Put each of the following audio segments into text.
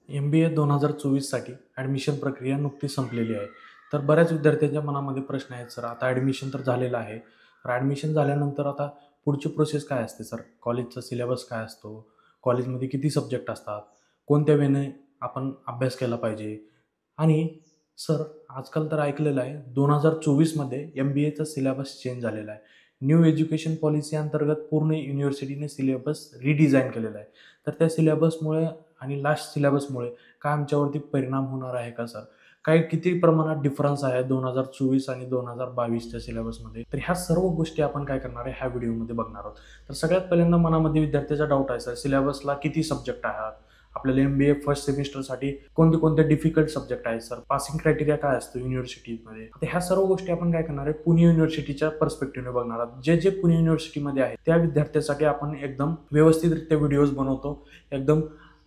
MBA 2024साठी admission प्रक्रिया नुकतीच संपलेली आहे. तर बऱ्याच विद्यार्थ्यांच्या मनामध्ये प्रश्न आहेत, सर आता ॲडमिशन तर झालेलं आहे. तर ॲडमिशन झाल्यानंतर आता पुढची प्रोसेस काय असते सर? कॉलेजचा सिलेबस काय असतो? कॉलेजमध्ये किती सब्जेक्ट असतात? कोणत्या वेने आपण अभ्यास केला पाहिजे? आणि सर आजकाल तर ऐकलेलं आहे 2024मध्ये MBAचा सिलेबस चेंज झालेला आहे. न्यू एज्युकेशन पॉलिसी अंतर्गत पूर्ण युनिव्हर्सिटीने सिलेबस रिडिझाइन केलेला आहे. तर त्या सिलेबसमुळे आणि लास्ट सिलेबसमुळे काय आमच्यावरती परिणाम होणार आहे का सर? काय किती प्रमाणात डिफरन्स आहे 2024 आणि 2022च्या सिलेबसमध्ये? तर ह्या सर्व गोष्टी आपण काय करणार आहे ह्या व्हिडिओमध्ये बघणार आहोत. तर सगळ्यात पहिल्यांदा मनामध्ये विद्यार्थ्याचा डाऊट आहे, सर सिलेबसला किती सब्जेक्ट आहेत? आपल्याला MBA फर्स्ट सेमिस्टरसाठी कोणते कोणते डिफिकल्ट सब्जेक्ट आहेत सर? पासिंग क्रायटेरिया काय असतो युनिव्हर्सिटीमध्ये? तर ह्या सर्व गोष्टी आपण काय करणार आहे पुणे युनिव्हर्सिटीच्या पर्स्पेक्टिव्हने बघणार आहोत. जे जे पुणे युनिव्हर्सिटीमध्ये आहे त्या विद्यार्थ्यासाठी आपण एकदम व्यवस्थितरित्या व्हिडिओज बनवतो. एकदम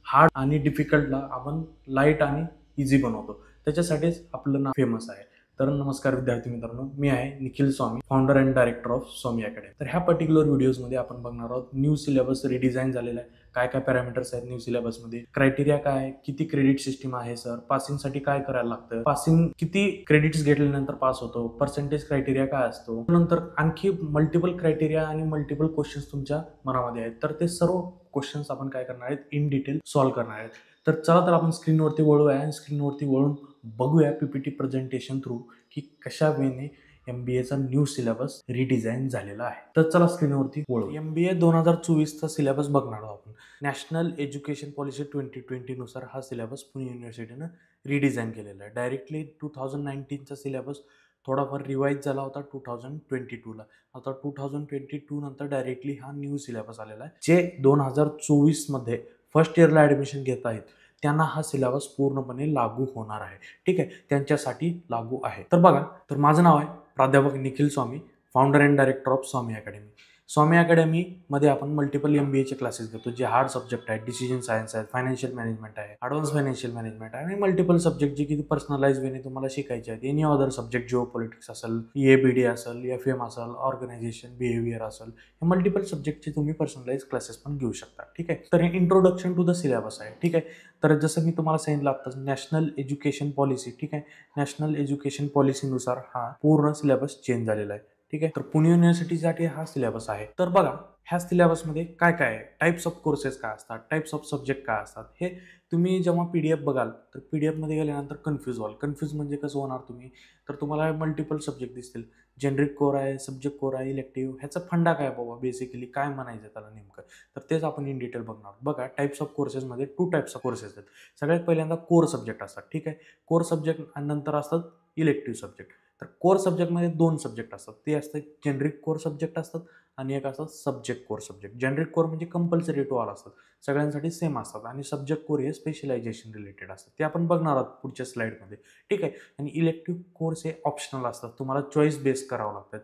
हार्ड आणि डिफिकल्टला आपण लाईट आणि इझी बनवतो. त्याच्यासाठीच आपलं नाव फेमस आहे. तर नमस्कार विद्यार्थी मित्रांनो, मी आहे Nikhil Swami, founder and director of Swami academy. तर ह्या पर्टिक्युलर व्हिडिओजमध्ये आपण बघणार आहोत न्यू सिलेबस रिडिझाईन झालेला आहे. काय काय पॅरामीटर्स आहेत न्यू सिलेबसमध्ये, क्रायटेरिया काय आहे, किती क्रेडिट सिस्टीम आहे सर, पासिंगसाठी काय करायला लागतं, पासिंग किती क्रेडिट्स घेतल्यानंतर पास होतो, पर्सेंटेज क्रायटेरिया काय असतो, नंतर आणखी मल्टिपल क्रायटेरिया आणि मल्टिपल क्वेश्चन्स तुमच्या मनामध्ये आहेत. तर ते सर्व क्वेश्चन्स आपण काय करणार आहेत इन डिटेल सॉल्व्ह करणार आहेत. तर चला तर आपण स्क्रीनवरती वळूया आणि स्क्रीनवरती वळून बघूया PPT प्रेझेंटेशन थ्रू की कशा वेने MBAचा न्यू सिलेबस रिडिझाईन झालेला आहे. तर चला स्क्रीनवरती वळू. MBA 2024चा सिलेबस बघणार आहोत आपण. नॅशनल एज्युकेशन पॉलिसी 2020 नुसार हा सिलेबस पुणे युनिव्हर्सिटीनं रिडिझाईन केलेला आहे. डायरेक्टली 2019चा सिलेबस थोडाफार रिवाईज झाला होता 2022ला. आता 2022 नंतर डायरेक्टली हा न्यू सिलेबस आलेला आहे. जे 2024मध्ये फर्स्ट इयरला ॲडमिशन घेत आहेत त्यांना हा सिलेबस पूर्णपणे लागू होणार आहे. ठीक आहे, त्यांच्यासाठी लागू आहे. तर बघा, तर माझं नाव आहे प्राध्यापक Nikhil Swami, founder and director of Swami academy. Swami अकॅडमीमध्ये आपण मल्टिपल MBAचे क्लासेस घेतो, जे हार्ड सब्जेक्ट आहेत, डिसिजन सायन्स आहे, फायनान्शियल मॅनेजमेंट आहे, ॲडव्हान्स फायनान्शियल मॅनेजमेंट आहे आणि मल्टिपल सब्जेक्ट जे की पर्सनलाइज वेने तुम्हाला शिकायचे आहेत. Any other subject, Jio politics असेल, EABD असेल, FM असेल, ऑर्गनायझेशन बिहेवियर असेल, हे मल्टिपल सब्जेक्टचे तुम्ही पर्सनलाइज क्लासेस पण घेऊ शकता. ठीक आहे, तर हे इंट्रोडक्शन टू द सिलेबस आहे. ठीक आहे, तर जसं मी तुम्हाला सांगितलं आत्ताच नॅशनल एज्युकेशन पॉलिसी, ठीक आहे, नॅशनल एज्युकेशन पॉलिसीनुसार हा पूर्ण सिलेबस चेंज झालेला आहे. ठीक आहे, तर पुणे युनिव्हर्सिटीसाठी हा सिलेबस आहे. तर बघा, ह्या सिलेबसमध्ये काय काय आहे, टाईप्स ऑफ कोर्सेस काय असतात, टाईप्स ऑफ सब्जेक्ट काय असतात, हे तुम्ही जेव्हा PDF बघाल तर PDFमध्ये गेल्यानंतर कन्फ्यूज व्हाल. कन्फ्यूज म्हणजे कसं होणार तुम्ही, तर तुम्हाला मल्टिपल सब्जेक्ट दिसतील. जेनरिक कोर आहे, सब्जेक्ट कोर आहे, इलेक्टिव्ह, ह्याचा फंडा काय बाबा, बेसिकली काय म्हणायचं त्याला नेमकं, तर तेच आपण इन डिटेल बघणार. बघा, टाईप्स ऑफ कोर्सेसमध्ये 2 टाईप्स ऑफ कोर्सेस आहेत. सगळ्यात पहिल्यांदा कोर सब्जेक्ट असतात. ठीक आहे, कोर सब्जेक्ट आणि नंतर असतात इलेक्टिव्ह सब्जेक्ट. तर कोर सब्जेक्टमध्ये 2 सब्जेक्ट असतात. ते असतात जेनरिक कोर सब्जेक्ट असतात आणि एक असतात subject core subject. Generic core म्हणजे कंपल्सरी टू ऑल असतात, सगळ्यांसाठी सेम असतात आणि सब्जेक्ट कोर हे स्पेशलायझेशन रिलेटेड असतात. ते आपण बघणार आहोत पुढच्या स्लाईडमध्ये. ठीक आहे, आणि इलेक्टिव्ह कोर्स हे ऑप्शनल असतात, तुम्हाला चॉईस बेस करावं लागतात.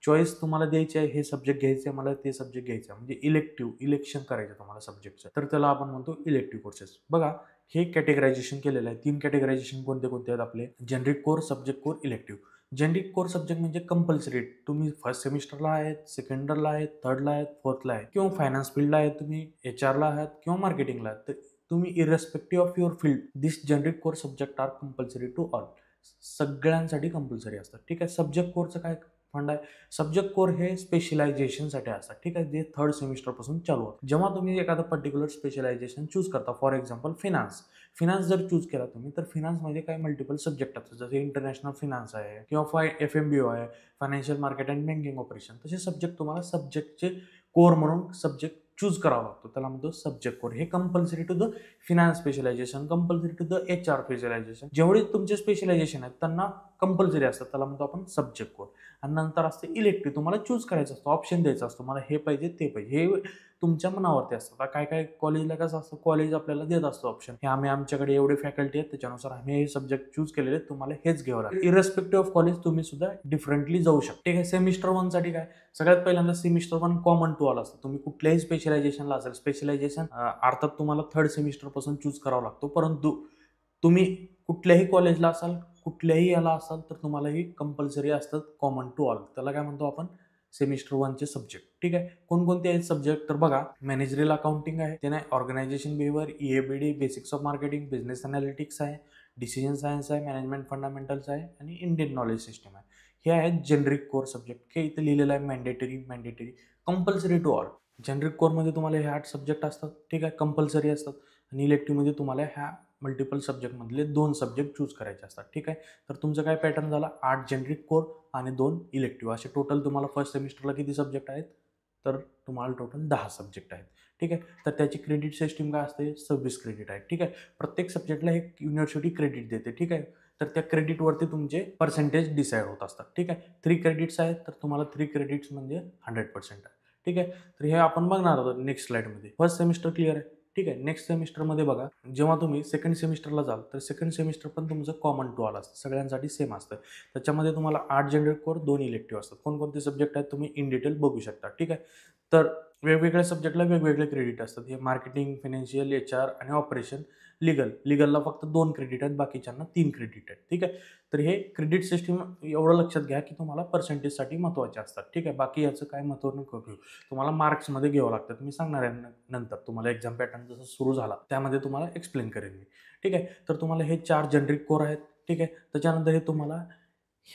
चॉईस तुम्हाला द्यायची आहे, हे सब्जेक्ट घ्यायचे मला, ते सब्जेक्ट घ्यायचं म्हणजे इलेक्शन करायचं तुम्हाला सब्जेक्टचं, तर त्याला आपण म्हणतो इलेक्टिव्ह कोर्सेस. बघा, हे कॅटेगरायझेशन केलेलं आहे. 3 कॅटेगरायझेशन कोणते कोणते आहेत आपले, generic core, subject core, elective. Generic core subject म्हणजे कंपल्सरी, तुम्ही फर्स्ट सेमिस्टरला आहेत, सेकंडला आहेत, थर्डला आहेत, फोर्थला आहेत किंवा फायनान्स फील्डला आहेत, तुम्ही HR आहात किंवा मार्केटिंगला आहात, तर तुम्ही irrespective of your field this generic core subject are compulsory to all. सगळ्यांसाठी कंपल्सरी असतात. ठीक आहे, सब्जेक्ट कोरचं काय फंड आहे, सब्जेक्ट कोर हे स्पेशलायझेशनसाठी असतात. ठीक आहे, जे थर्ड सेमिस्टरपासून चालू होतं. जेव्हा तुम्ही एखादं पर्टिक्युलर स्पेशलायझेशन चूज करता, फॉर एक्झाम्पल फिनान्स जर चूज केला तुम्ही, तर फिनान्समध्ये काय मल्टिपल सब्जेक्ट असतात, जसे इंटरनॅशनल फिनान्स आहे किंवा FMBO आहे, financial market and banking operation. तसे सब्जेक्ट तुम्हाला सब्जेक्टचे कोर म्हणून सब्जेक्ट चूज करावा लागतो, त्याला म्हणतो सब्जेक्ट कोर. हे compulsory to the finance specialisation, compulsory to the HR specialisation. जेवढे तुमचे स्पेशलायझेशन आहेत त्यांना कंपल्सरी असतात, त्याला म्हणतो आपण सब्जेक्ट कोर. आणि नंतर असते इलेक्टिव्ह, तुम्हाला चूज करायचं असतं, ऑप्शन द्यायचा असतो, मला हे पाहिजे ते पाहिजे, हे तुमच्या मनावरती असतं. आता काय काय कॉलेजला कसं असतं, कॉलेज आपल्याला देत असतं ऑप्शन, हे आमच्याकडे एवढे फॅकल्टी आहेत, त्याच्यानुसार आम्ही हे सब्जेक्ट चूज केलेले आहेत, तुम्हाला हेच घ्यावं लागेल. इरेस्पेक्टिव्ह ऑफ कॉलेज तुम्ही सुद्धा डिफरंटली जाऊ शकता. ठीक आहे, सेमिस्टर 1 साठी काय, सगळ्यात पहिल्यांदा सेमिस्टर 1 कॉमन टू ऑल असतं. तुम्ही कुठल्याही स्पेशलायझेशनला असेल, स्पेशलायझेशन अर्थात तुम्हाला थर्ड सेमिस्टरपासून चूज करावं लागतो, परंतु तुम्ही कुठल्याही कॉलेजला असाल, कुठल्याही याला असाल, तर तुम्हाला ही कंपल्सरी असतात कॉमन टू ऑल. त्याला काय म्हणतो आपण, सेमिस्टर 1चे सब्जेक्ट. ठीक आहे. कोणकोणते आहेत सब्जेक्ट तर बघा, मॅनेजरियल अकाउंटिंग आहे, ते नाही organisation behaviour, EABD basics of marketing, business analytics आहे, डिसिजन सायन्स आहे, मॅनेजमेंट फंडामेंटल्स आहे आणि इंडियन नॉलेज सिस्टम आहे. हे आहेत जेनरिक कोर सब्जेक्ट. हे इथे लिहिलेलं आहे mandatory compulsory to all. Generic कोरमध्ये तुम्हाला हे 8 सब्जेक्ट असतात, ठीक आहे, कंपल्सरी असतात आणि इलेक्टिव्हमध्ये तुम्हाला ह्या मल्टिपल सब्जेक्टमधले 2 सब्जेक्ट चूज करायचे असतात, ठीक आहे. तर तुमचं काय पॅटर्न झाला, 8 जेनरिक कोर आणि 2 इलेक्टिव्ह, असे टोटल तुम्हाला फर्स्ट सेमिस्टरला किती सब्जेक्ट आहेत, तर तुम्हाला टोटल 10 सब्जेक्ट आहेत, ठीक आहे. तर त्याची क्रेडिट सिस्टीम काय असते, 26 क्रेडिट आहे, ठीक आहे. प्रत्येक सब्जेक्टला एक युनिव्हर्सिटी क्रेडिट देते, ठीक आहे. तर त्या क्रेडिटवरती तुमचे पर्सेंटेज डिसाईड होत असतात, ठीक आहे. 3 क्रेडिट्स आहेत, तर तुम्हाला 3 क्रेडिट्स म्हणजे 100% आहे, ठीक आहे. तर हे आपण बघणार आहोत नेक्स्ट स्लाइडमध्ये. फर्स्ट सेमिस्टर क्लिअर आहे, ठीक आहे. नेक्स्ट सेमिस्टरमध्ये बघा, जेव्हा तुम्ही सेकंड सेमिस्टरला जाल तर सेकंड सेमिस्टर पण तुमचं कॉमन टू ऑल असतं, सगळ्यांसाठी सेम असतं. त्याच्यामध्ये तुम्हाला 8 जनरल कोर, 2 इलेक्टिव्ह असतात. कोणकोणते सब्जेक्ट आहेत तुम्ही इन डिटेल बघू शकता, ठीक आहे. तर वेगवेगळ्या सब्जेक्टला वेगवेगळे क्रेडिट असतात. हे मार्केटिंग, फायनान्शियल, HR आणि ऑपरेशन. लिगलला फक्त 2 क्रेडिट आहेत, बाकीच्यांना 3 क्रेडिट आहेत, ठीक आहे. तर हे क्रेडिट सिस्टीम एवढं लक्षात घ्या की तुम्हाला पर्सेंटेजसाठी महत्त्वाचे असतात, ठीक आहे. बाकी याचं काय महत्त्व नको घेऊ, तुम्हाला मार्क्समध्ये घ्यावं लागतात. मी सांगणार आहे नंतर तुम्हाला एक्झाम पॅटर्न जसं सुरू झाला त्यामध्ये तुम्हाला एक्सप्लेन करेन मी, ठीक आहे. तर तुम्हाला हे 4 जनरिक कोर आहेत, ठीक आहे. त्याच्यानंतर हे तुम्हाला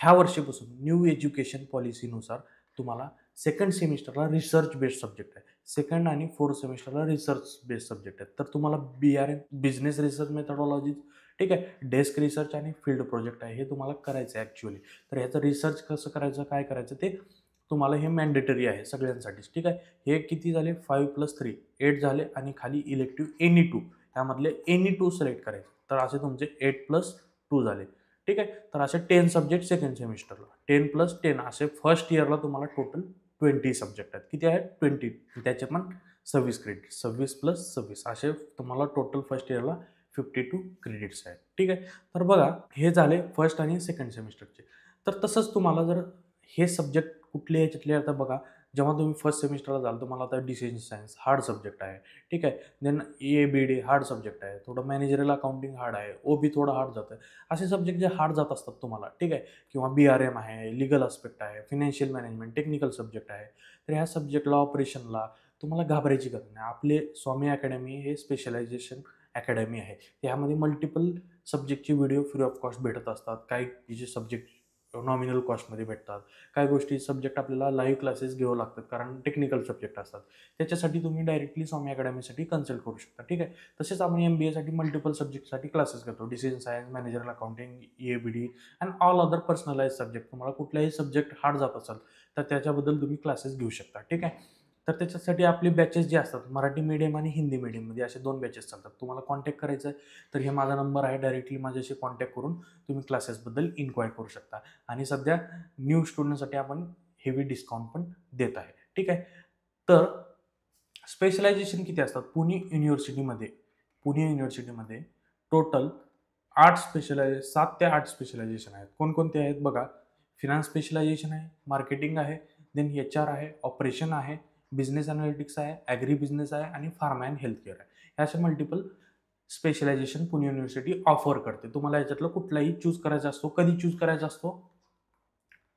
ह्या वर्षीपासून न्यू एज्युकेशन पॉलिसीनुसार तुम्हाला सेकंड सेमिस्टरला रिसर्च बेस्ड सब्जेक्ट आहे. सेकंड आणि फोर्थ सेमिस्टरला रिसर्च बेस्ड सब्जेक्ट आहेत. तर तुम्हाला BRM बिझनेस रिसर्च मेथडॉलॉजी, ठीक आहे, डेस्क रिसर्च आणि फील्ड प्रोजेक्ट आहे, हे तुम्हाला करायचं आहे ॲक्च्युअली. तर ह्याचं रिसर्च कसं करायचं, काय करायचं ते तुम्हाला हे मॅन्डेटरी आहे सगळ्यांसाठीच, ठीक आहे. हे किती झाले, 5+3 8 झाले आणि खाली इलेक्टिव्ह एनी 2, त्यामधले एनी 2 सिलेक्ट करायचे. तर असे तुमचे 8+2 झाले, ठीक आहे. तर असे 10 सब्जेक्ट सेकंड सेमिस्टरला, 10+10 असे फर्स्ट इयरला तुम्हाला टोटल 20 सब्जेक्ट आहेत. किती आहेत, 20. त्याचे पण 26 क्रेडिट, 26+26 असे तुम्हाला टोटल फर्स्ट इयरला 52 क्रेडिट्स आहेत, ठीक आहे. तर बघा, हे झाले फर्स्ट आणि सेकंड सेमिस्टरचे. तर तसंच तुम्हाला जर हे सब्जेक्ट कुठले ह्याच्यातले, आता बघा, जेव्हा तुम्ही फर्स्ट सेमिस्टरला जाल तुम्हाला आता डिसिजन सायन्स हार्ड सब्जेक्ट आहे, ठीक आहे. देन EABD हार्ड सब्जेक्ट आहे, थोडं मॅनेजरियल अकाउंटिंग हार्ड आहे, OB थोडं हार्ड जातं. असे सब्जेक्ट जे हार्ड जात असतात तुम्हाला, ठीक आहे. किंवा BRM आहे, लिगल आस्पेक्ट आहे, फायनान्शियल मॅनेजमेंट, टेक्निकल सब्जेक्ट आहे. तर ह्या सब्जेक्टला, ऑपरेशनला तुम्हाला घाबरायची गरज नाही. आपले स्वामी अकॅडमी हे स्पेशलायझेशन अकॅडमी आहे. यामध्ये मल्टिपल सब्जेक्टचे व्हिडिओ फ्री ऑफ कॉस्ट भेटत असतात. काही जे सब्जेक्ट नॉमिनल कॉस्टमध्ये भेटतात, काही गोष्टी सब्जेक्ट आपल्याला लाईव्ह क्लासेस घ्यावं लागतात कारण टेक्निकल सब्जेक्ट असतात. त्याच्यासाठी तुम्ही डायरेक्टली स्वामी अकॅडमीसाठी कन्सल्ट करू शकता, ठीक आहे. तसेच आपण MBAसाठी मल्टिपल सब्जेक्टसाठी क्लासेस घेतो, decision science, managerial accounting, EABD and all other personalise subject. तुम्हाला कुठलाही सब्जेक्ट हार्ड जात असेल तर त्याच्याबद्दल तुम्ही क्लासेस घेऊ शकता, ठीक आहे. तर त्याच्यासाठी आपले बॅचेस जे असतात, मराठी मीडियम आणि हिंदी मीडियममध्ये असे 2 बॅचेस चालतात. तुम्हाला कॉन्टॅक्ट करायचं आहे तर हे माझा नंबर आहे, डायरेक्टली माझ्याशी कॉन्टॅक्ट करून तुम्ही क्लासेसबद्दल इन्क्वायर करू शकता. आणि सध्या न्यू स्टुडंटसाठी आपण हेवी डिस्काउंट पण देत आहे, ठीक आहे. तर स्पेशलायझेशन किती असतात, पुणे युनिव्हर्सिटीमध्ये टोटल 7 ते 8 स्पेशलायझेशन आहेत. कोणकोणते आहेत बघा, फिनान्स स्पेशलायझेशन आहे, मार्केटिंग आहे, देन HR आहे, ऑपरेशन आहे, बिझनेस अनालिटिक्स आहे, ॲग्री बिझनेस आहे आणि फार्मा अँड हेल्थ केअर आहे. हे असे multiple specialisation Pune university offer करते. तुम्हाला याच्यातलं कुठलाही चूज करायचा असतो. कधी चूज करायचा असतो,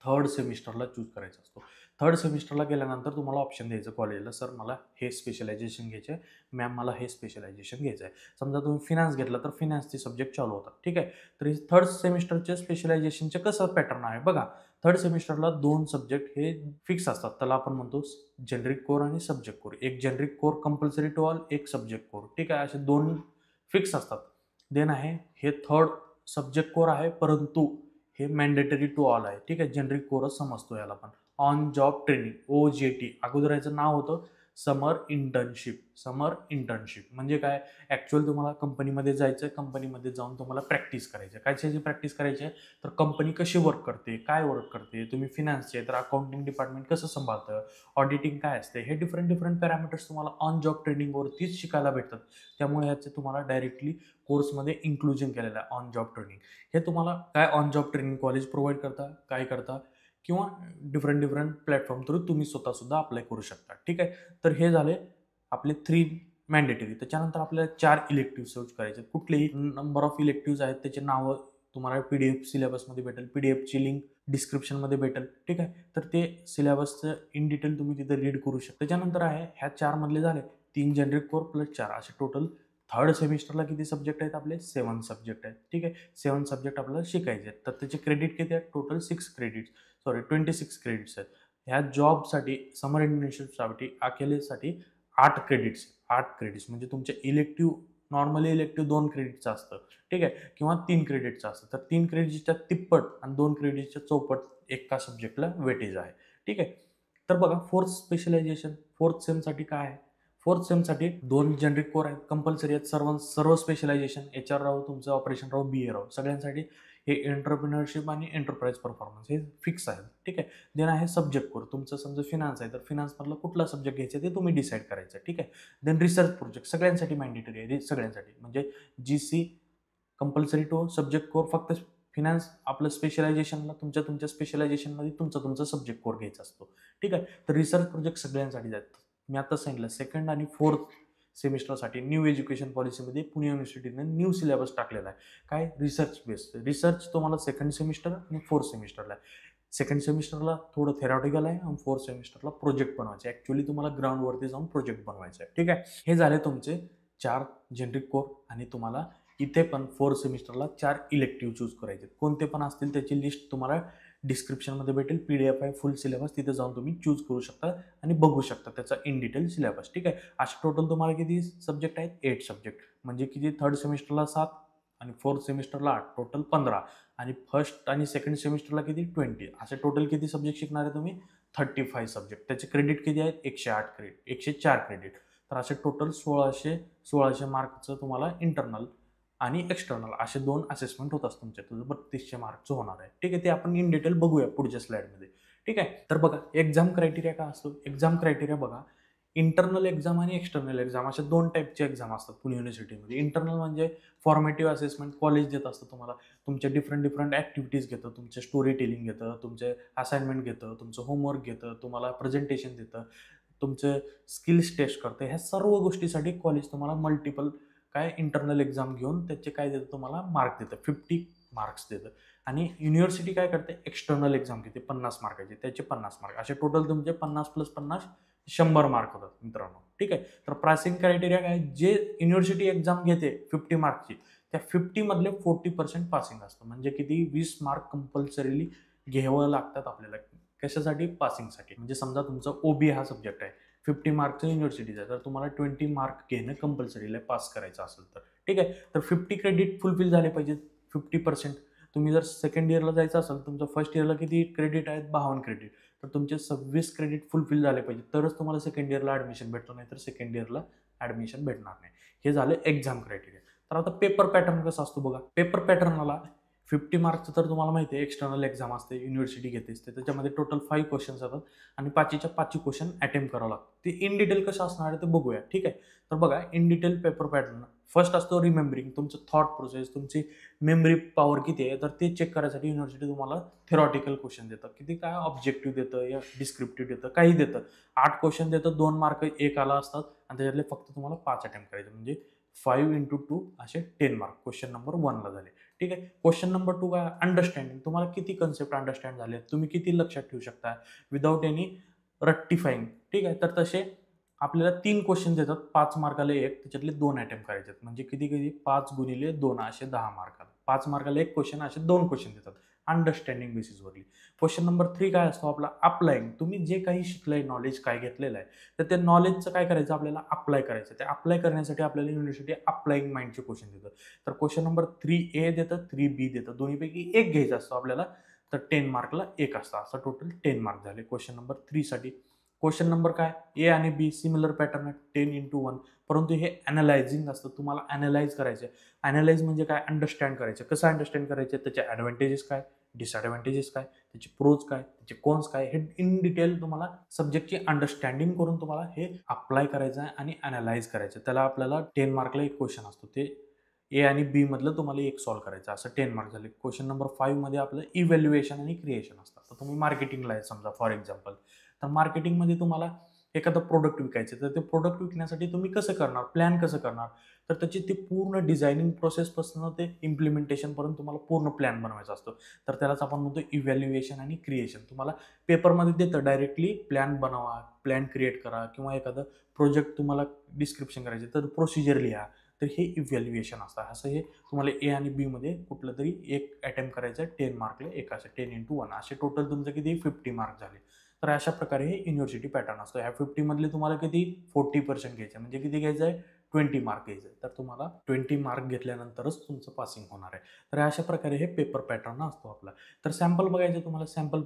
थर्ड सेमिस्टरला चूज करायचा असतो. थर्ड सेमिस्टरला गेल्यानंतर तुम्हाला ऑप्शन द्यायचं कॉलेजला, सर मला हे स्पेशलायझेशन घ्यायचं आहे, मॅम मला हे स्पेशलायझेशन घ्यायचं आहे. समजा तुम्ही फिनान्स घेतलं तर फिनान्सचे सब्जेक्ट चालू होतात, ठीक आहे. तर थर्ड सेमिस्टरचे स्पेशलायझेशनचे कसं पॅटर्न आहे बघा, थर्ड सेमिस्टरला 2 सब्जेक्ट हे फिक्स असतात. त्याला आपण म्हणतो जेनरिक कोर आणि सब्जेक्ट कोर. एक generic core compulsory to all, एक सब्जेक्ट कोर, ठीक आहे. असे 2 फिक्स असतात. देन आहे हे थर्ड सब्जेक्ट कोर आहे, परंतु हे मॅन्डेटरी टू ऑल आहे, ठीक आहे. जनरिक कोर्स समजतो याला पण. ऑन जॉब ट्रेनिंग, OJT, अगोदर याचं नाव होतं समर इंटर्नशिप म्हणजे काय, ॲक्च्युअल तुम्हाला कंपनीमध्ये जायचं, कंपनीमध्ये जाऊन तुम्हाला प्रॅक्टिस करायची. कायची प्रॅक्टिस करायची आहे, तर कंपनी कशी वर्क करते, काय वर्क करते, तुम्ही फिनान्सचे तर अकाउंटिंग डिपार्टमेंट कसं सांभाळतं, ऑडिटिंग काय असते, हे डिफरंट पॅरामीटर्स तुम्हाला ऑन जॉब ट्रेनिंगवरतीच शिकायला भेटतात. त्यामुळे याचे तुम्हाला डायरेक्टली कोर्समध्ये इन्क्लुजन केलेलं आहे, ऑन जॉब ट्रेनिंग. हे तुम्हाला काय on job training college provide करता, काय करता, किंवा डिफरंट प्लॅटफॉर्म थ्रू तुम्ही स्वतःसुद्धा अप्लाय करू शकता, ठीक आहे. तर हे झाले आपले 3 मॅन्डेटरी. त्याच्यानंतर आपल्याला 4 इलेक्टिव्ह चूज करायचे. कुठलेही नंबर ऑफ इलेक्टिव्ह आहेत त्याचे नावं तुम्हाला PDF सिलेबसमध्ये भेटेल, PDFची लिंक डिस्क्रिप्शनमध्ये भेटेल, ठीक आहे. तर ते सिलेबसचं इन डिटेल तुम्ही तिथे रीड करू शकता. त्याच्यानंतर आहे ह्या 4 मधले झाले 3 जनरिक कोर प्लस 4 असे टोटल थर्ड सेमिस्टरला किती सब्जेक्ट आहेत आपले 7 सब्जेक्ट आहेत, ठीक आहे. 7 सब्जेक्ट आपल्याला शिकायचे आहेत. तर त्याचे क्रेडिट किती आहेत टोटल 26 क्रेडिट्स आहेत. ह्या जॉबसाठी समर इंटर्नशिपसाठी अकेलेसाठी 8 क्रेडिट्स म्हणजे तुमचे इलेक्टिव्ह नॉर्मली इलेक्टिव्ह 2 क्रेडिटचं असतं, ठीक आहे, किंवा 3 क्रेडिटचं असतं. तर 3 क्रेडिटच्या तिप्पट आणि 2 क्रेडिटच्या चौपट एका सब्जेक्टला वेटेज आहे, ठीक आहे. तर बघा फोर्थ सेमसाठी काय आहे? फोर्थ सेमसाठी 2 जनरिक कोर आहेत, कंपल्सरी आहेत. सर्व स्पेशलायझेशन HR राहो, तुमचं ऑपरेशन राहो, BA राहो, सगळ्यांसाठी हे एंटरप्रिनरशिप आणि एंटरप्राइज परफॉर्मन्स हे फिक्स आहे, ठीक आहे. देन आहे सब्जेक्ट कोर. तुमचं समजा फिनान्स आहे तर फिनान्समधला कुठला सब्जेक्ट घ्यायचा ते तुम्ही डिसाईड करायचं, ठीक आहे. देन रिसर्च प्रोजेक्ट सगळ्यांसाठी मॅन्डेटरी आहे, सगळ्यांसाठी म्हणजे GC compulsory to subject core. फक्त फिनान्स आपलं स्पेशलायझेशनला तुमच्या स्पेशलायझेशनमध्ये तुमचा सब्जेक्ट कोर घ्यायचा असतो, ठीक आहे. तर रिसर्च प्रोजेक्ट सगळ्यांसाठी जातात. मी आता सांगितलं सेकंड आणि फोर्थ सेमिस्टरसाठी न्यू एज्युकेशन पॉलिसीमध्ये पुणे युनिव्हर्सिटीने न्यू सिलेबस टाकलेला आहे. काय? Research based. रिसर्च तुम्हाला सेकंड सेमिस्टर आणि फोर्थ सेमिस्टरला आहे. सेकंड सेमिस्टरला थोडं थेरॉटिकल आहे आणि फोर्थ सेमिस्टरला प्रोजेक्ट बनवायचे. ॲक्च्युअली तुम्हाला ग्राउंडवरती जाऊन प्रोजेक्ट बनवायचे आहे, ठीक आहे. हे झाले तुमचे 4 जनरिक कोर आणि तुम्हाला इथे पण फोर्थ सेमिस्टरला 4 इलेक्टिव्ह चूज करायचे. कोणते पण असतील त्याची लिस्ट तुम्हाला डिस्क्रिप्शनमध्ये भेटेल. PDF आहे फुल सिलेबस, तिथे जाऊन तुम्ही चूज करू शकता आणि बघू शकता त्याचा इन डिटेल सिलेबस, ठीक आहे. असे टोटल तुम्हाला किती सब्जेक्ट आहेत? 8 सब्जेक्ट. म्हणजे किती? थर्ड सेमिस्टरला 7 आणि फोर्थ सेमिस्टरला 8, टोटल 15 आणि फर्स्ट आणि सेकंड सेमिस्टरला किती? 20. असे टोटल किती सब्जेक्ट शिकणार आहे तुम्ही? 35 सब्जेक्ट. त्याचे क्रेडिट किती आहेत? 104 क्रेडिट. तर असे टोटल 1600 मार्कचं तुम्हाला इंटरनल आणि एक्सटर्नल असे 2 असेसमेंट होत असतात तुमचे. तुझं 3200 मार्कचं होणार आहे, ठीक आहे. ते आपण इन डिटेल बघूया पुढच्या स्लाइडमध्ये, ठीक आहे. तर बघा एक्झाम क्रायटेरिया काय असतो? एक्झाम क्रायटेरिया बघा, इंटरनल एक्झाम आणि एक्सटर्नल एक्झाम अशा 2 टाईपचे एक्झाम असतात पुणे युनिव्हर्सिटीमध्ये. इंटरनल म्हणजे फॉर्मेटिव्ह असेसमेंट कॉलेज देत असतं तुम्हाला. तुमच्या डिफरंट ॲक्टिव्हिटीज घेतं, तुमचे स्टोरी टेलिंग घेतं, तुमचे असाइनमेंट घेतं, तुमचं होमवर्क घेतं, तुम्हाला प्रेझेंटेशन देतं, तुमचे स्किल्स टेस्ट करतं. ह्या सर्व गोष्टीसाठी कॉलेज तुम्हाला मल्टिपल इंटरनल एक्झाम घेऊन त्याचे काय देतं तुम्हाला? मार्क देतं, 50 मार्क्स देतं. आणि युनिव्हर्सिटी काय करते? एक्सटर्नल एक्झाम घेते 50 मार्काचे, त्याचे 50 मार्क असे टोटल तुमचे 50 + 50 100 मार्क होतात मित्रांनो, ठीक आहे. तर पासिंग क्रायटेरिया काय? जे युनिव्हर्सिटी एक्झाम घेते 50 मार्कची, त्या 50 मधले 40% पासिंग असतं. म्हणजे किती? 20 मार्क कंपल्सरीली घ्यावं लागतात आपल्याला. कशासाठी? पासिंगसाठी. म्हणजे समजा तुमचा OB हा सब्जेक्ट आहे, 50 मार्कचं युनिव्हर्सिटीचं आहे, तर तुम्हाला 20 मार्क घेणं कंपल्सरी आहे पास करायचं असेल तर, ठीक आहे. तर 50 क्रेडिट फुलफिल झाले पाहिजेत, 50%. तुम्ही जर सेकंड इयरला जायचं असेल, तुमचं फर्स्ट इयरला किती क्रेडिट आहेत? 52 क्रेडिट. तर तुमचे 26 क्रेडिट फुलफिल झाले पाहिजे, तरच तुम्हाला सेकंड इयरला ॲडमिशन भेटतो, नाही तर सेकंड इयरला ॲडमिशन भेटणार नाही. हे झालं एक्झाम क्रायटेरिया. तर आता पेपर पॅटर्न कसा असतो बघा. पेपर पॅटर्नला 50 मार्क्सचं तर तुम्हाला माहिती आहे एक्सटर्नल एक्झाम असते, युनिव्हर्सिटी घेते असते. त्याच्यामध्ये टोटल 5 क्वेश्चन्स येतात आणि 5च्या 5 क्वेश्चन अटेम्प्ट करावं लागतं. ते इन डिटेल कसं असणार आहे ते बघूया, ठीक आहे. तर बघा in detail paper pattern first असतो रिमेंबरिंग. तुमचं थॉट प्रोसेस, तुमची मेमरी पॉवर किती आहे तर ते चेक करायसाठी युनिव्हर्सिटी तुम्हाला थेरॉटिकल क्वेश्चन देतं. किती? काय ऑब्जेक्टिव्ह देतं या डिस्क्रिप्टिव्ह देतं, काही देतं. 8 क्वेश्चन देतं, 2 मार्क एक आला असतात आणि त्याच्यातले फक्त तुम्हाला 5 अटेम्प्ट करायचे. म्हणजे 5 × 2 असे 10 मार्क क्वेश्चन नंबर 1ला झाले, ठीक आहे. क्वेश्चन नंबर 2 काय? अंडरस्टँडिंग. तुम्हाला किती कन्सेप्ट अंडरस्टँड झाले, तुम्ही किती लक्षात ठेवू शकता विदाऊट एनी रेक्टिफाईंग, ठीक आहे. तर तसे आपल्याला 3 क्वेश्चन देतात, 5 मार्काला 1, त्याच्यातले 2 अटेम्प्ट करायचे. म्हणजे किती 5 × 2 असे 10 मार्काला. 5 मार्काला 1 क्वेश्चन असे 2 क्वेश्चन देतात अंडरस्टँडिंग बेसिसवरली. क्वेश्चन नंबर 3 काय असतो आपला? अप्लाइंग. तुम्ही जे काही शिकलंय, नॉलेज काय घेतलेलं आहे, तर त्या नॉलेजचं काय करायचं? आपल्याला अप्लाय करायचं. ते अप्लाय करण्यासाठी आपल्याला युनिव्हर्सिटी अप्लाइंग माइंडचे क्वेश्चन देतं. तर क्वेश्चन नंबर 3A देतं, 3B देतं. दोन्हीपैकी एक घ्यायचं असतं आपल्याला. तर 10 मार्कला 1 असतं. असं टोटल 10 मार्क झाले क्वेश्चन नंबर 3साठी. क्वेश्चन नंबर काय? A आणि B सिमिलर पॅटर्न आहे, 10 × 1. परंतु हे ॲनालायझिंग असतं. तुम्हाला ॲनालाइज करायचं. ॲनालाइज म्हणजे काय? अंडरस्टँड करायचं. कसं अंडरस्टँड करायचं? त्याचे ॲडव्हान्टेजेस काय, डिसॲडव्हान्टेजेस काय, त्याचे प्रोज काय, त्याचे कॉन्स काय, हे इन डिटेल तुम्हाला सब्जेक्टची अंडरस्टँडिंग करून तुम्हाला हे अप्लाय करायचं आहे आणि ॲनालाइज करायचं. त्याला आपल्याला 10 मार्कला एक क्वेश्चन असतो. ते A आणि B मधलं तुम्हाला एक सॉल्व्ह करायचं. असं 10 मार्क झाले. क्वेश्चन नंबर 5 मध्ये आपलं इव्हॅल्युएशन आणि क्रिएशन असतं. तर तुम्ही मार्केटिंगला आहे समजा फॉर एक्झाम्पल, तर मार्केटिंगमध्ये तुम्हाला एखादं प्रोडक्ट विकायचं, तर ते प्रोडक्ट विकण्यासाठी तुम्ही कसं करणार? प्लॅन कसं करणार? तर त्याची ती पूर्ण डिझायनिंग प्रोसेसपासून ते इम्प्लिमेंटेशनपर्यंत तुम्हाला पूर्ण प्लॅन बनवायचा असतो. तर त्यालाच आपण म्हणतो इव्हॅल्युएशन आणि क्रिएशन. तुम्हाला पेपरमध्ये देतं डायरेक्टली प्लॅन बनवा, प्लॅन क्रिएट करा किंवा एखादं प्रोजेक्ट तुम्हाला डिस्क्रिप्शन करायचे तर प्रोसिजर लिहा. तर हे इव्हॅल्युएशन असतं. असं हे तुम्हाला ए आणि बीमध्ये कुठलं तरी एक अटेम्प्ट करायचं आहे 10 मार्कला एक असं 10x1 असे टोटल तुमचं किती 50 मार्क झाले. तर अशा प्रकारे हे युनिव्हर्सिटी पॅटर्न असतो. ह्या 50 मधले तुम्हाला किती 40% घ्यायचं म्हणजे किती घ्यायचं आहे 20 मार्क घ्यायचे. तर तुम्हाला 20 मार्क घेतल्यानंतरच तुमचं पासिंग होणार आहे. तर अशा प्रकारे हे पेपर पॅटर्न असतो आपला. तर सॅम्पल बघायचं तुम्हाला सॅम्पल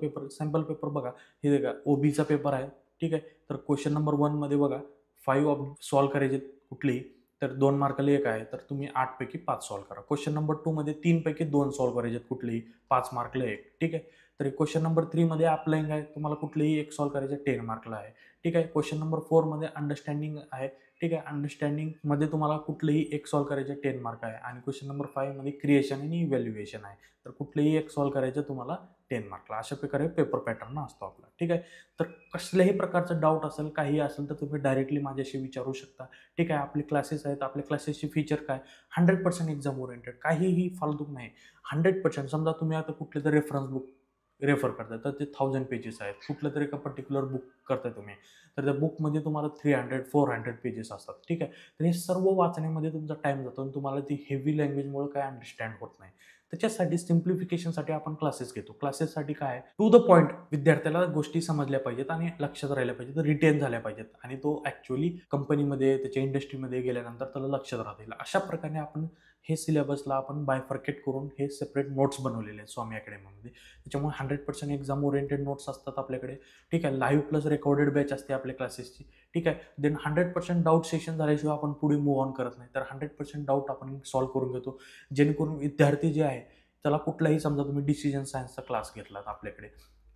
पेपर बघा. हे बघा ओबीचा पेपर आहे. ठीक आहे. तर क्वेश्चन नंबर 1 मध्ये बघा 5 सॉल्व्ह करायचे कुठलेही. तर 2 मार्काला 1 आहे. तर तुम्ही 8 पैकी 5 सॉल्व्ह करा. क्वेश्चन नंबर 2 मध्ये 3 पैकी 2 सॉल्व्ह करायचे कुठलेही. 5 मार्कला 1. ठीक आहे. तर क्वेश्चन नंबर 3 मध्ये अप्लाइंग आहे. तुम्हाला कुठलेही एक सॉल्व्ह करायचं 10 मार्कला आहे. ठीक आहे. क्वेश्चन नंबर 4 मध्ये अंडरस्टँडिंग आहे. ठीक आहे. अंडरस्टँडिंगमध्ये तुम्हाला कुठलेही एक सॉल्व्ह करायचे 10 मार्क आहे आणि क्वेश्चन नंबर 5 मध्ये क्रिएशन आणि इव्हॅल्युएशन आहे. तर कुठलेही एक सॉल्व्ह करायचं तुम्हाला 10 मार्कला. अशा प्रकारे पेपर पॅटर्न असतो आपला. ठीक आहे. तर कसल्याही प्रकारचं डाऊट असेल, काही असेल तर तुम्ही डायरेक्टली माझ्याशी विचारू शकता. ठीक आहे. आपले क्लासेस आहेत. आपल्या क्लासेसचे फीचर काय 100% एक्झाम ओरिएंटेड. काहीही फालतू नाही. 100% समजा तुम्ही आता कुठले तरी रेफरन्स बुक रेफर करताय तर ते 1000 पेजेस आहेत. कुठलं तरी एका पर्टिक्युलर बुक करताय तुम्ही. तर त्या बुकमध्ये तुम्हाला 300-400 पेजेस असतात. ठीक आहे. तर हे सर्व वाचण्यामध्ये तुमचा टाईम जातो आणि तुम्हाला ती हेवी लँग्वेजमुळे काय अंडरस्टँड होत नाही. त्याच्यासाठी सिम्प्लिफिकेशनसाठी आपण क्लासेस घेतो. क्लासेससाठी काय टू द पॉइंट विद्यार्थ्याला गोष्टी समजल्या पाहिजेत आणि लक्षात राहिल्या पाहिजेत, रिटेन झाल्या पाहिजेत आणि तो ॲक्च्युअली कंपनीमध्ये त्याच्या इंडस्ट्रीमध्ये गेल्यानंतर त्याला लक्षात राहतील. अशा प्रकारे आपण हे सिलेबसला आपण बायफर्केट करून हे सेपरेट नोट्स बनवलेले आहेत स्वामी अकॅडमीमध्ये. त्याच्यामुळे 100% एक्झाम ओरिएंटेड नोट्स असतात आपल्याकडे. ठीक आहे. लाईव्ह प्लस रेकॉर्डेड बॅच असते आपल्या क्लासेसची. ठीक आहे. देन 100% डाऊट सेशन झाल्याशिवाय आपण पुढे मूव्ह ऑन करत नाही. तर 100% डाऊट आपण सॉल्व्ह करून घेतो. जेणेकरून विद्यार्थी जे आहे त्याला कुठलाही समजा तुम्ही डिसिजन सायन्सचा क्लास घेतलात आपल्याकडे.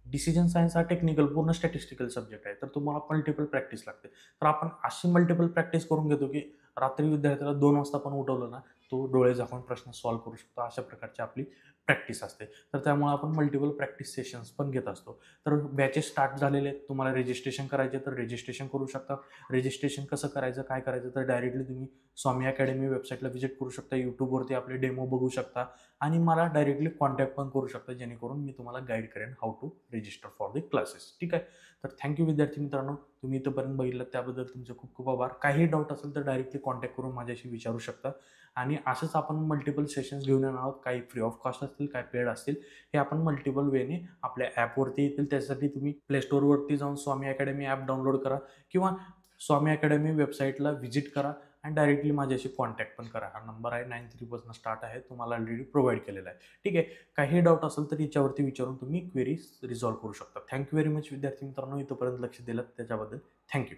डिसिजन सायन्स हा टेक्निकल पूर्ण स्टॅटिस्टिकल सब्जेक्ट आहे. तर तुम्हाला मल्टिपल प्रॅक्टिस लागते. तर आपण अशी मल्टिपल प्रॅक्टिस करून घेतो की रात्री विद्यार्थ्याला 2 वाजता पण उठवलं ना, तो डोळे झाकून प्रश्न सॉल्व्ह करू शकतो. अशा प्रकारची आपली प्रॅक्टिस असते. तर त्यामुळे आपण मल्टिपल प्रॅक्टिस सेशन्स पण घेत असतो. तर बॅचेस स्टार्ट झालेले आहेत. तुम्हाला रजिस्ट्रेशन करायचे तर रजिस्ट्रेशन करू शकता. रजिस्ट्रेशन कसं करायचं, काय करायचं तर डायरेक्टली तुम्ही स्वामी अकॅडमी वेबसाईटला व्हिजिट करू शकता. YouTubeवरती आपले डेमो बघू शकता आणि मला डायरेक्टली कॉन्टॅक्ट पण करू शकता जेणेकरून मी तुम्हाला गाईड करेन how to register for the classes. ठीक आहे. तर थँक्यू विद्यार्थी मित्रांनो. तुम्ही इथंपर्यंत बघितलं त्याबद्दल तुमचे खूप खूप आभार. काही डाऊट असेल तर डायरेक्टली कॉन्टॅक्ट करून माझ्याशी विचारू शकता आणि असंच आपण मल्टिपल सेशन्स घेऊन येणार आहोत. काही फ्री ऑफ कॉस्ट असतील, काही पेड असतील. हे आपण मल्टिपल वेने आपल्या ॲपवरती येतील. त्यासाठी तुम्ही प्ले स्टोअरवरती जाऊन स्वामी अकॅडमी ॲप डाउनलोड करा किंवा स्वामी अकॅडमी वेबसाईटला व्हिजिट करा आणि डायरेक्टली माझ्याशी कॉन्टॅक्ट पण करा. हा नंबर आहे 93 पासून स्टार्ट आहे. तुम्हाला ऑलरेडी प्रोव्हाइड केलेला आहे. ठीक आहे. काही डाऊट असेल तर याच्यावरती विचारून तुम्ही क्वेरीज रिझॉल्व्ह करू शकता. थँक्यू व्हेरी मच विद्यार्थी मित्रांनो. इथंपर्यंत लक्ष दिलं त्याच्याबद्दल थँक्यू.